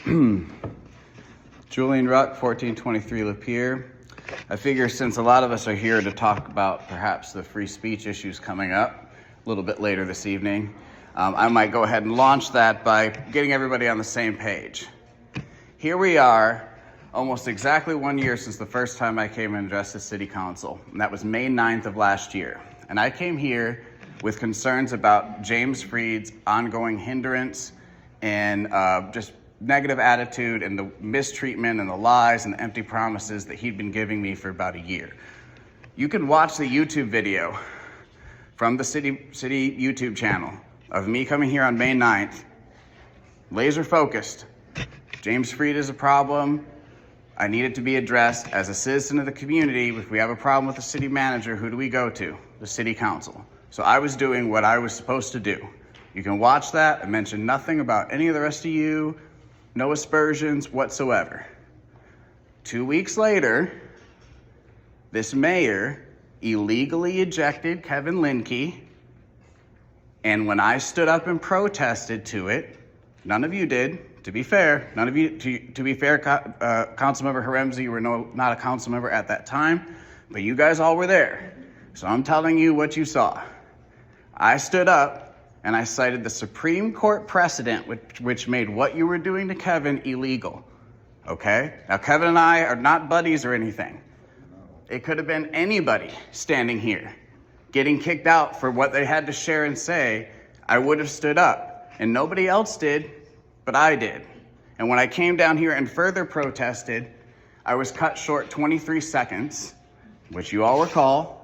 Julian Ruck, 1423 Lapeer. I figure since a lot of us are here to talk about perhaps the free speech issues coming up a little bit later this evening, I might go ahead and launch that by getting everybody on the same page. Here we are, almost exactly 1 year since the first time I came and addressed the City Council, and that was May 9th of last year. And I came here with concerns about James Freed's ongoing hindrance and just negative attitude and the mistreatment and the lies and the empty promises that he'd been giving me for about a year. You can watch the YouTube video from the city YouTube channel of me coming here on May 9th, laser focused. James Freed is a problem. I need it to be addressed. As a citizen of the community, if we have a problem with the city manager, who do we go to? The City Council. So I was doing what I was supposed to do. You can watch that. I mentioned nothing about any of the rest of you, no aspersions whatsoever. 2 weeks later, this mayor illegally ejected Kevin Linke, and when I stood up and protested to it, none of you did, to be fair. None of you, to be fair, Councilmember Haremza, you were not a council member at that time, but you guys all were there. So I'm telling you what you saw. I stood up and I cited the Supreme Court precedent which made what you were doing to Kevin illegal, okay? Now, Kevin and I are not buddies or anything. It could have been anybody standing here getting kicked out for what they had to share and say. I would have stood up, and nobody else did, but I did. And when I came down here and further protested, I was cut short 23 seconds, which you all recall.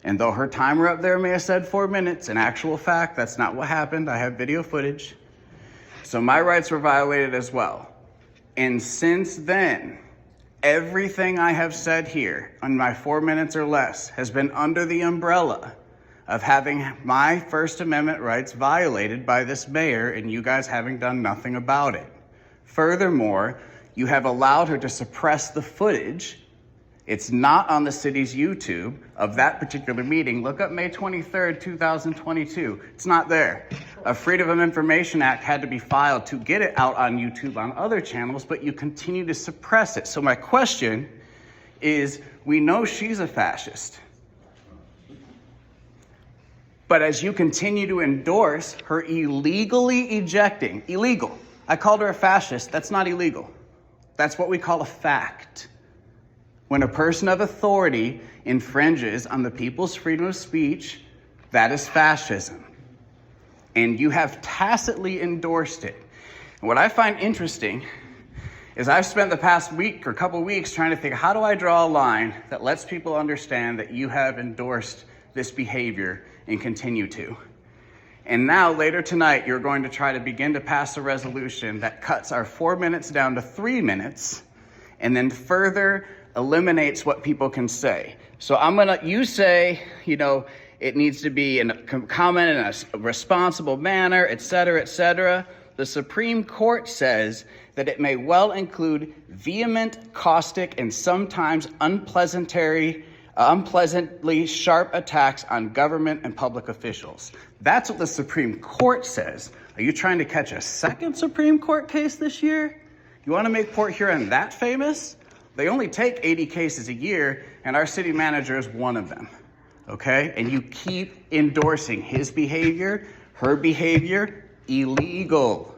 And though her timer up there may have said 4 minutes, in actual fact, that's not what happened. I have video footage. So my rights were violated as well. And since then, everything I have said here on my 4 minutes or less has been under the umbrella of having my First Amendment rights violated by this mayor and you guys having done nothing about it. Furthermore, you have allowed her to suppress the footage. It's not on the city's YouTube of that particular meeting. Look up May 23rd, 2022. It's not there. A Freedom of Information Act had to be filed to get it out on YouTube on other channels, but you continue to suppress it. So my question is, we know she's a fascist, but as you continue to endorse her illegally ejecting, illegal. I called her a fascist. That's not illegal. That's what we call a fact. When a person of authority infringes on the people's freedom of speech, that is fascism. And you have tacitly endorsed it. And what I find interesting is I've spent the past week or couple weeks trying to figure, how do I draw a line that lets people understand that you have endorsed this behavior and continue to? And now, later tonight, you're going to try to begin to pass a resolution that cuts our 4 minutes down to 3 minutes and then further eliminates what people can say. So you say, it needs to be in a comment in a responsible manner, et cetera, et cetera. The Supreme Court says that it may well include vehement, caustic, and sometimes unpleasantly sharp attacks on government and public officials. That's what the Supreme Court says. Are you trying to catch a second Supreme Court case this year? You want to make Port Huron that famous? They only take 80 cases a year, and our city manager is one of them, okay? And you keep endorsing his behavior, her behavior, illegal.